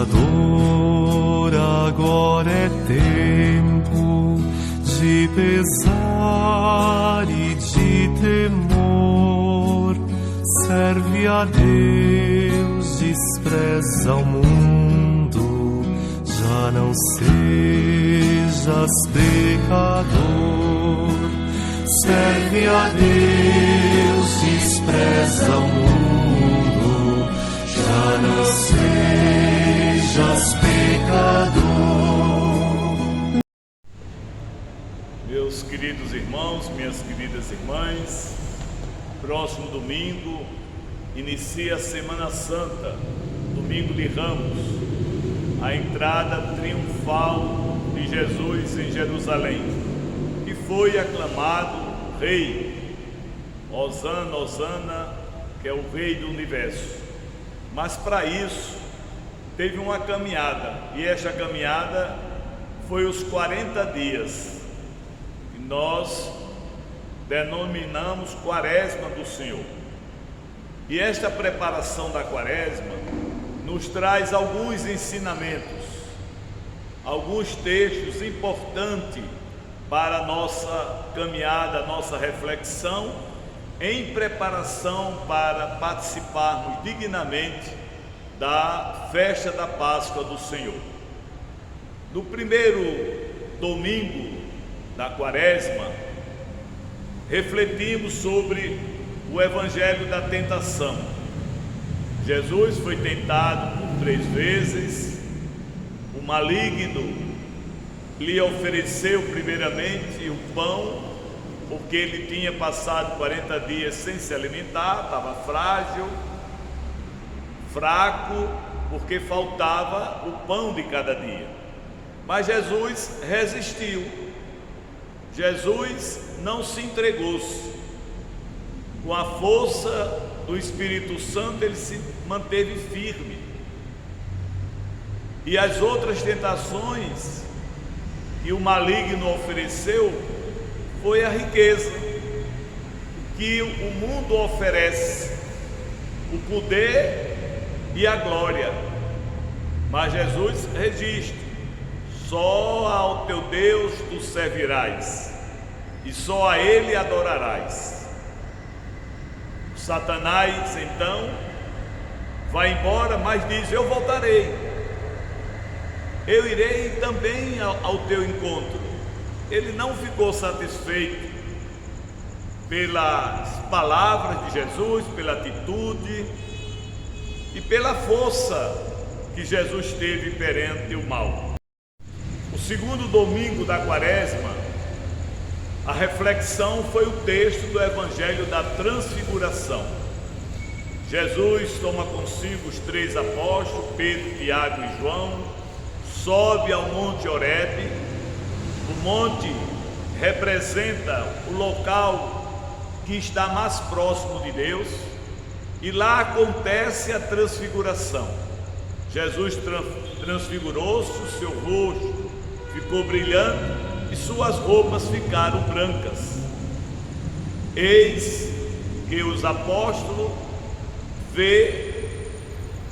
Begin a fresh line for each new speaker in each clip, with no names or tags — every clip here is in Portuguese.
Pecador, agora é tempo de pesar e de temor. Serve a Deus, despreza o mundo, já não sejas pecador. Serve a Deus, despreza o mundo, já não sejas pecador.
Meus queridos irmãos, minhas queridas irmãs, próximo domingo inicia a Semana Santa, domingo de Ramos, a entrada triunfal de Jesus em Jerusalém, que foi aclamado Rei, Hosana, Hosana, que é o Rei do Universo. Mas para isso teve uma caminhada, e esta caminhada foi os 40 dias, que nós denominamos Quaresma do Senhor. E esta preparação da Quaresma nos traz alguns ensinamentos, alguns textos importantes para a nossa caminhada, a nossa reflexão, em preparação para participarmos dignamente da festa da Páscoa do Senhor. No primeiro domingo da Quaresma, refletimos sobre o Evangelho da tentação. Jesus foi tentado por 3 vezes, o maligno lhe ofereceu primeiramente o pão, porque ele tinha passado 40 dias sem se alimentar, estava frágil, fraco, porque faltava o pão de cada dia. Mas Jesus resistiu, Jesus não se entregou-se. Com a força do Espírito Santo ele se manteve firme. E as outras tentações que o maligno ofereceu foi a riqueza, que o mundo oferece, o poder e a glória. Mas Jesus resiste: só ao teu Deus tu servirás, e só a Ele adorarás. Satanás então vai embora, mas diz: eu voltarei, eu irei também ao teu encontro. Ele não ficou satisfeito pelas palavras de Jesus, pela atitude e pela força que Jesus teve perante o mal. O segundo domingo da Quaresma, a reflexão foi o texto do Evangelho da Transfiguração. Jesus toma consigo os 3 apóstolos, Pedro, Tiago e João, sobe ao Monte Horebe. O monte representa o local que está mais próximo de Deus, e lá acontece a transfiguração. Jesus transfigurou-se, o seu rosto ficou brilhante e suas roupas ficaram brancas. Eis que os apóstolos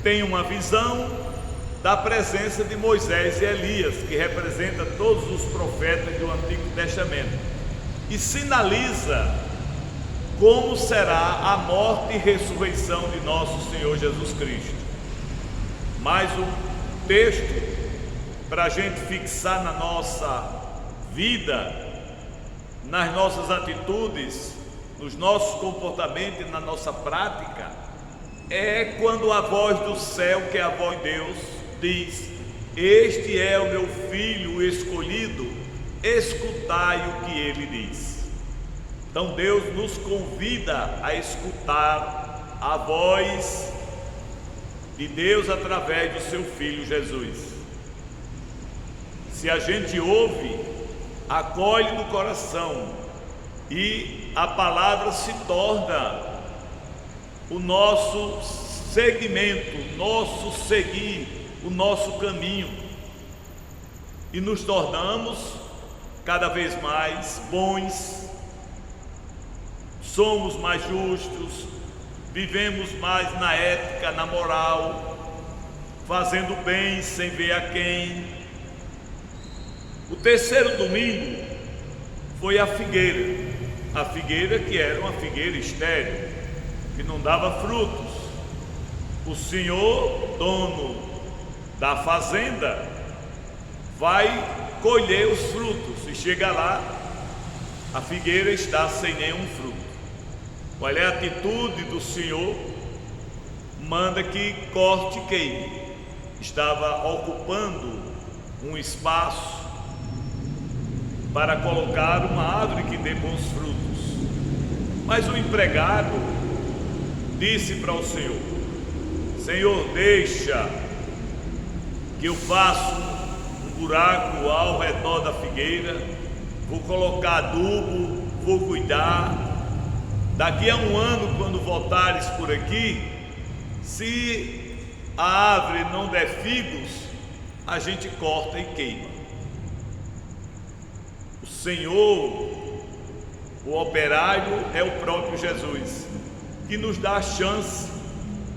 têm uma visão da presença de Moisés e Elias, que representa todos os profetas do Antigo Testamento, e sinaliza como será a morte e ressurreição de nosso Senhor Jesus Cristo. Mas o texto, para a gente fixar na nossa vida, nas nossas atitudes, nos nossos comportamentos e na nossa prática, é quando a voz do céu, que é a voz de Deus, diz: este é o meu filho o escolhido, escutai o que ele diz. Então Deus nos convida a escutar a voz de Deus através do seu Filho Jesus. Se a gente ouve, acolhe no coração, e a palavra se torna o nosso segmento, o nosso seguir, o nosso caminho, e nos tornamos cada vez mais bons, somos mais justos, vivemos mais na ética, na moral, fazendo bem sem ver a quem. O terceiro domingo foi a figueira que era uma figueira estéril, que não dava frutos. O senhor, dono da fazenda, vai colher os frutos e chega lá, a figueira está sem nenhum fruto. Qual é a atitude do senhor? Manda que corte e queime. Estava ocupando um espaço para colocar uma árvore que dê bons frutos. Mas o empregado disse para o senhor: Senhor, deixa que eu faça um buraco ao redor da figueira, vou colocar adubo, vou cuidar. Daqui a um ano, quando voltares por aqui, se a árvore não der figos, a gente corta e queima. O Senhor, o operário, é o próprio Jesus, que nos dá a chance,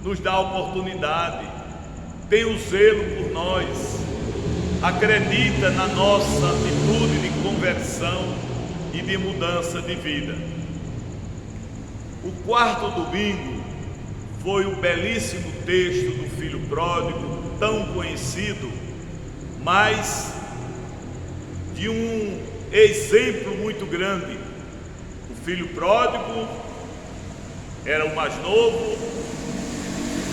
nos dá a oportunidade, tem o zelo por nós, acredita na nossa atitude de conversão e de mudança de vida. O quarto domingo foi o belíssimo texto do filho pródigo, tão conhecido, mas de um exemplo muito grande. O filho pródigo era o mais novo,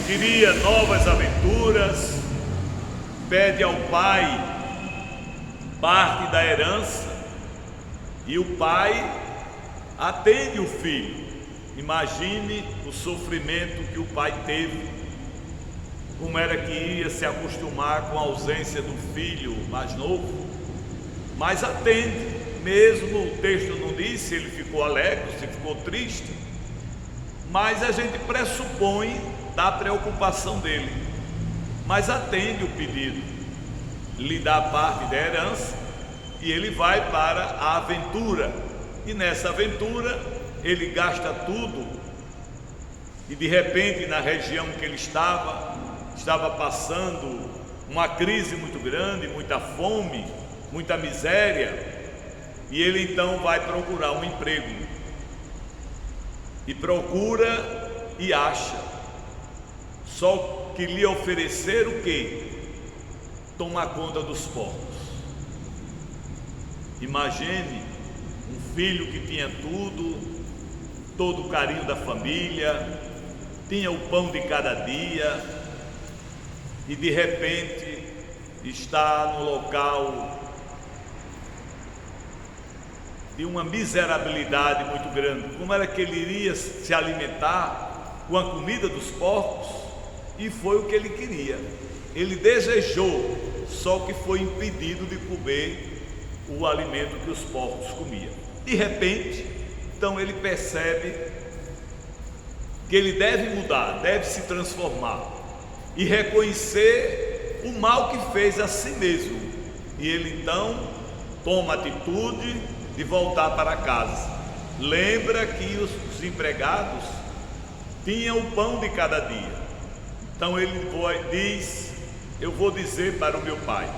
queria novas aventuras, pede ao pai parte da herança e o pai atende o filho. Imagine o sofrimento que o pai teve, como era que ia se acostumar com a ausência do filho mais novo, mas atende, mesmo o texto não diz se ele ficou alegre, se ficou triste, mas a gente pressupõe da preocupação dele, mas atende o pedido, lhe dá parte da herança e ele vai para a aventura, e nessa aventura ele gasta tudo, e de repente na região que ele estava passando uma crise muito grande, muita fome, muita miséria, e ele então vai procurar um emprego, e procura e acha, só que lhe ofereceram o quê? Tomar conta dos porcos. Imagine um filho que tinha tudo, todo o carinho da família, tinha o pão de cada dia, e de repente está no local de uma miserabilidade muito grande. Como era que ele iria se alimentar com a comida dos porcos? E foi o que ele queria, ele desejou, só que foi impedido de comer o alimento que os porcos comiam. De repente, então ele percebe que ele deve mudar, deve se transformar e reconhecer o mal que fez a si mesmo. E ele então toma a atitude de voltar para casa. Lembra que os empregados tinham o pão de cada dia. Então ele diz: eu vou dizer para o meu pai,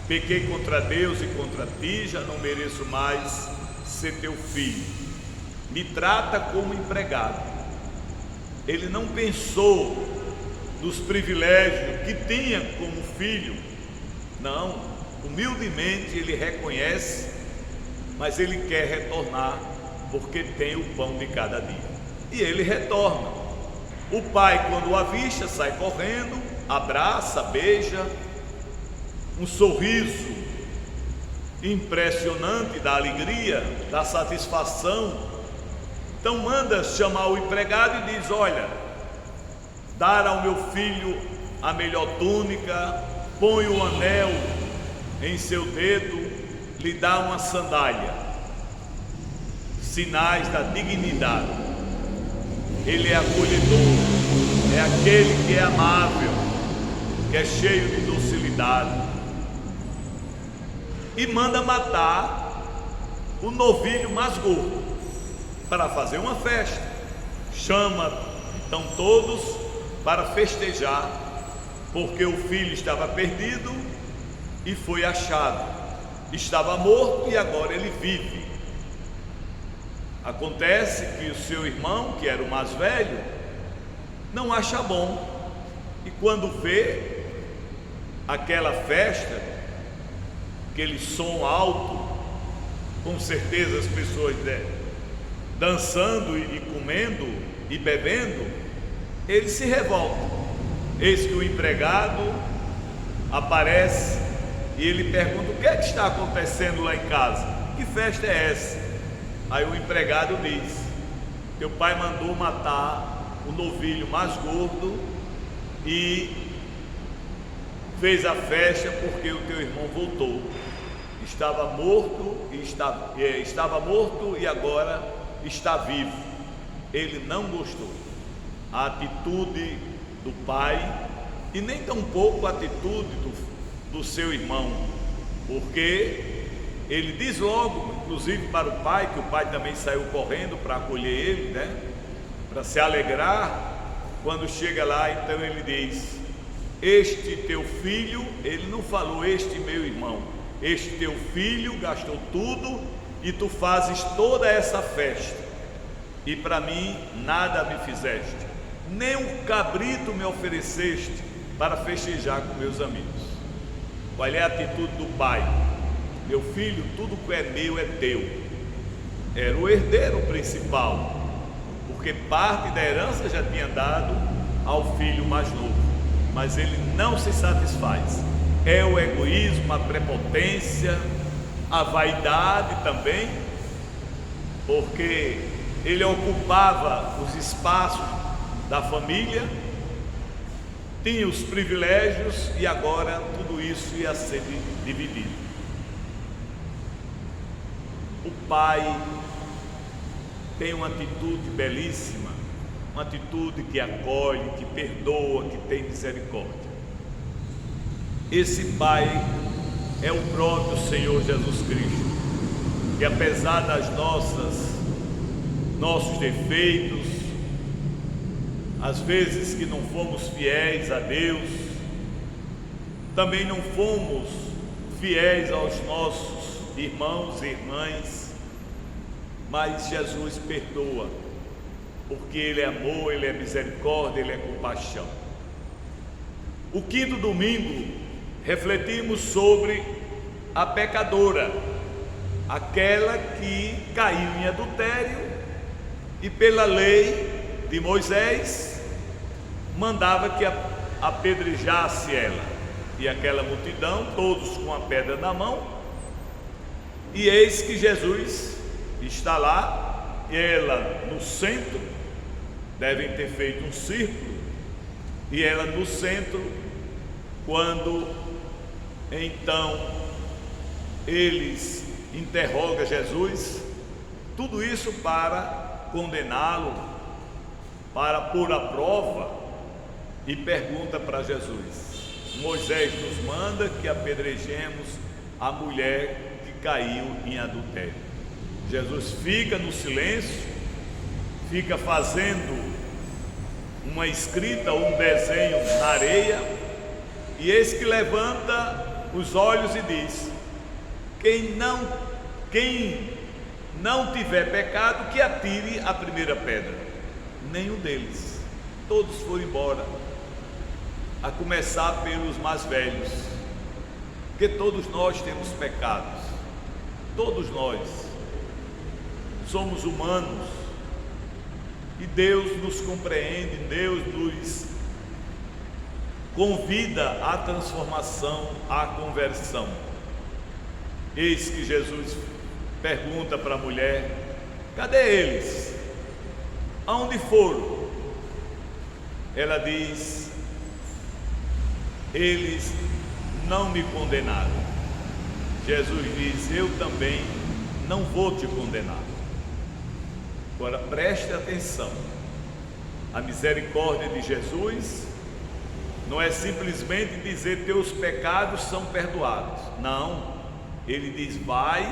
pequei contra Deus e contra ti, já não mereço mais ser teu filho, me trata como empregado. Ele não pensou nos privilégios que tinha como filho, não, humildemente ele reconhece, mas ele quer retornar, porque tem o pão de cada dia, e ele retorna. O pai, quando o avista, sai correndo, abraça, beija, um sorriso impressionante da alegria, da satisfação. Então manda chamar o empregado e diz: olha, dar ao meu filho a melhor túnica, põe o anel em seu dedo, lhe dá uma sandália, sinais da dignidade. Ele é acolhedor, é aquele que é amável, que é cheio de docilidade, e manda matar o novilho mais gordo para fazer uma festa. Chama então todos para festejar porque o filho estava perdido e foi achado, estava morto e agora ele vive. Acontece que o seu irmão, que era o mais velho, não acha bom, e quando vê aquela festa, aquele som alto, com certeza as pessoas dançando e comendo e bebendo, ele se revolta. Eis que o empregado aparece e ele pergunta: o que é que está acontecendo lá em casa? Que festa é essa? Aí o empregado diz: teu pai mandou matar o novilho mais gordo e fez a festa porque o teu irmão voltou. Estava morto e agora está vivo. Ele não gostou. A atitude do pai e nem tampouco a atitude do seu irmão, porque ele diz logo, inclusive para o pai, que o pai também saiu correndo para acolher ele, né? Para se alegrar. Quando chega lá, então ele diz: este teu filho, ele não falou este meu irmão, este teu filho gastou tudo e tu fazes toda essa festa, e para mim nada me fizeste, nem um cabrito me ofereceste para festejar com meus amigos. Qual é a atitude do pai? Meu filho, tudo que é meu é teu. Era o herdeiro principal, porque parte da herança já tinha dado ao filho mais novo, mas ele não se satisfaz. É o egoísmo, a prepotência, a vaidade também, porque ele ocupava os espaços da família, tinha os privilégios e agora tudo isso ia ser dividido. O pai tem uma atitude belíssima, uma atitude que acolhe, que perdoa, que tem misericórdia. Esse pai é o próprio Senhor Jesus Cristo, que apesar das nossos defeitos, às vezes que não fomos fiéis a Deus, também não fomos fiéis aos nossos irmãos e irmãs, mas Jesus perdoa, porque Ele é amor, Ele é misericórdia, Ele é compaixão. O quinto domingo, refletimos sobre a pecadora, aquela que caiu em adultério e pela lei de Moisés mandava que apedrejasse ela e aquela multidão, todos com a pedra na mão. E eis que Jesus está lá, ela no centro, devem ter feito um círculo, e ela no centro, quando então eles interrogam Jesus, tudo isso para condená-lo, para pôr à prova, e pergunta para Jesus: Moisés nos manda que apedrejemos a mulher que caiu em adultério. Jesus fica no silêncio, fica fazendo uma escrita ou um desenho na areia, e eis que levanta os olhos e diz: quem não tiver pecado, que atire a primeira pedra. Nenhum deles, todos foram embora, a começar pelos mais velhos, porque todos nós temos pecados, todos nós somos humanos, e Deus nos compreende, Deus nos convida à transformação, à conversão. Eis que Jesus pergunta para a mulher: cadê eles? Aonde foram? Ela diz: eles não me condenaram. Jesus diz: eu também não vou te condenar. Agora preste atenção, a misericórdia de Jesus não é simplesmente dizer teus pecados são perdoados. Não, ele diz: vai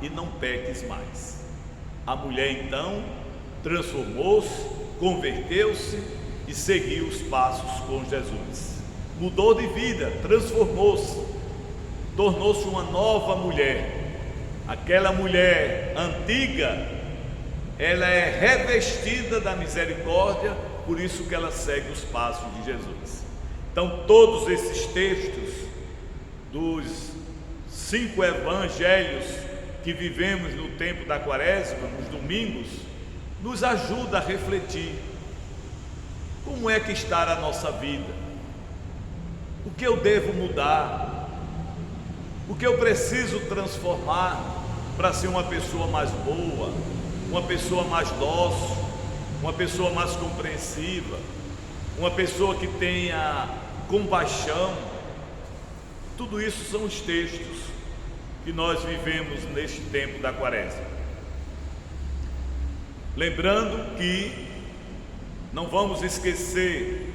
e não peques mais. A mulher então transformou-se, converteu-se e seguiu os passos com Jesus. mudou de vida, transformou-se, tornou-se uma nova mulher. Aquela mulher antiga, ela é revestida da misericórdia, por isso que ela segue os passos de Jesus. Então, todos esses textos dos 5 evangelhos que vivemos no tempo da Quaresma, nos domingos, nos ajuda a refletir como é que está a nossa vida, o que eu devo mudar, o que eu preciso transformar para ser uma pessoa mais boa, uma pessoa mais dócil, uma pessoa mais compreensiva, uma pessoa que tenha compaixão. Tudo isso são os textos que nós vivemos neste tempo da Quaresma. Lembrando que não vamos esquecer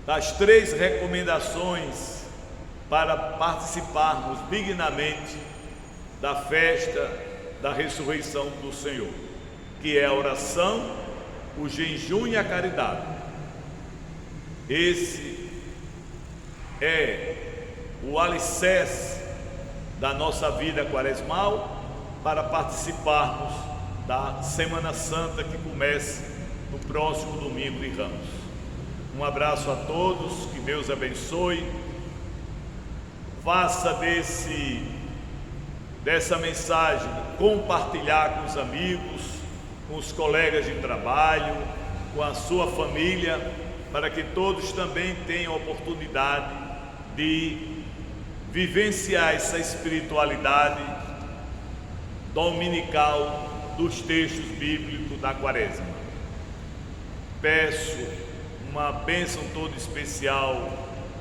das 3 recomendações para participarmos dignamente da festa da ressurreição do Senhor, que é a oração, o jejum e a caridade. Esse é o alicerce da nossa vida quaresmal para participarmos da Semana Santa que começa no próximo domingo de Ramos. Um abraço a todos, que Deus abençoe. Faça dessa mensagem compartilhar com os amigos, com os colegas de trabalho, com a sua família, para que todos também tenham a oportunidade de vivenciar essa espiritualidade dominical dos textos bíblicos da Quaresma. Peço uma bênção toda especial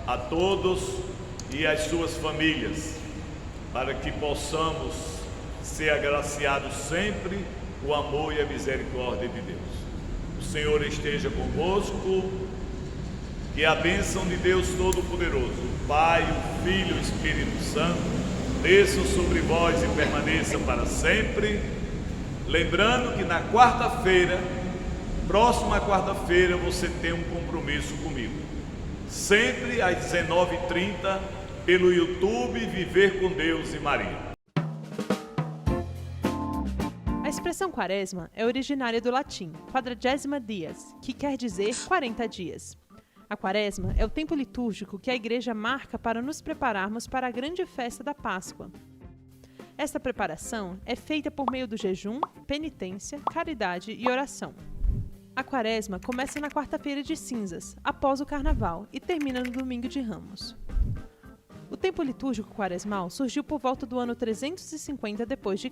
a todos e às suas famílias, para que possamos ser agraciados sempre com o amor e a misericórdia de Deus. O Senhor esteja convosco, que a bênção de Deus Todo-Poderoso, o Pai, o Filho e o Espírito Santo, desçam sobre vós e permaneçam para sempre. Lembrando que na quarta-feira, próxima quarta-feira, você tem um compromisso comigo, sempre às 19h30, pelo YouTube Viver com Deus e Maria.
A expressão quaresma é originária do latim quadragesima dies, que quer dizer 40 dias. A quaresma é o tempo litúrgico que a Igreja marca para nos prepararmos para a grande festa da Páscoa. Esta preparação é feita por meio do jejum, penitência, caridade e oração. A quaresma começa na quarta-feira de cinzas, após o carnaval, e termina no domingo de Ramos. O tempo litúrgico quaresmal surgiu por volta do ano 350 d.C.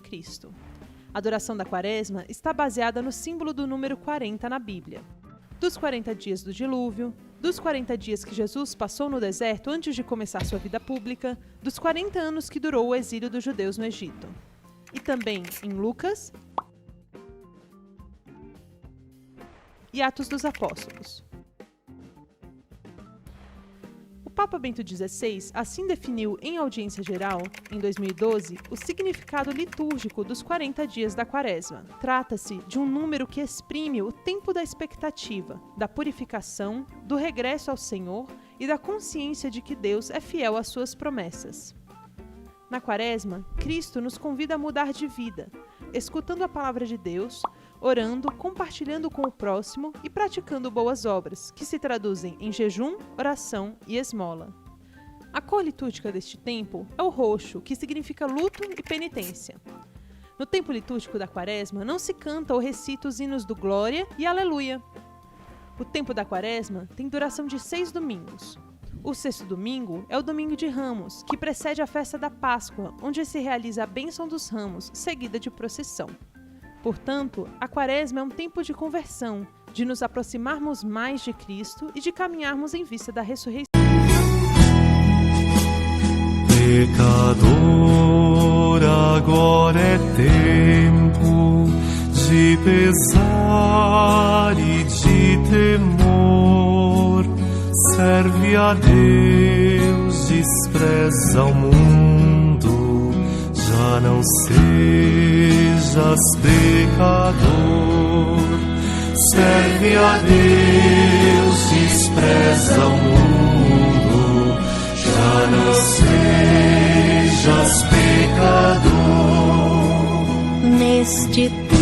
A duração da quaresma está baseada no símbolo do número 40 na Bíblia. Dos 40 dias do dilúvio, dos 40 dias que Jesus passou no deserto antes de começar sua vida pública, dos 40 anos que durou o exílio dos judeus no Egito. E também em Lucas e Atos dos Apóstolos. O Papa Bento XVI assim definiu em audiência geral, em 2012, o significado litúrgico dos 40 dias da Quaresma. Trata-se de um número que exprime o tempo da expectativa, da purificação, do regresso ao Senhor e da consciência de que Deus é fiel às suas promessas. Na Quaresma, Cristo nos convida a mudar de vida, escutando a palavra de Deus, orando, compartilhando com o próximo e praticando boas obras, que se traduzem em jejum, oração e esmola. A cor litúrgica deste tempo é o roxo, que significa luto e penitência. No tempo litúrgico da Quaresma, não se canta ou recita os hinos do Glória e Aleluia. O tempo da Quaresma tem duração de 6 domingos. O 6º domingo é o domingo de Ramos, que precede a festa da Páscoa, onde se realiza a bênção dos ramos, seguida de procissão. Portanto, a Quaresma é um tempo de conversão, de nos aproximarmos mais de Cristo e de caminharmos em vista da ressurreição.
Pecador, agora é tempo de pesar e de temor. Serve a Deus, despreza o mundo, já não sejas pecador. Serve a Deus, despreza o mundo,
este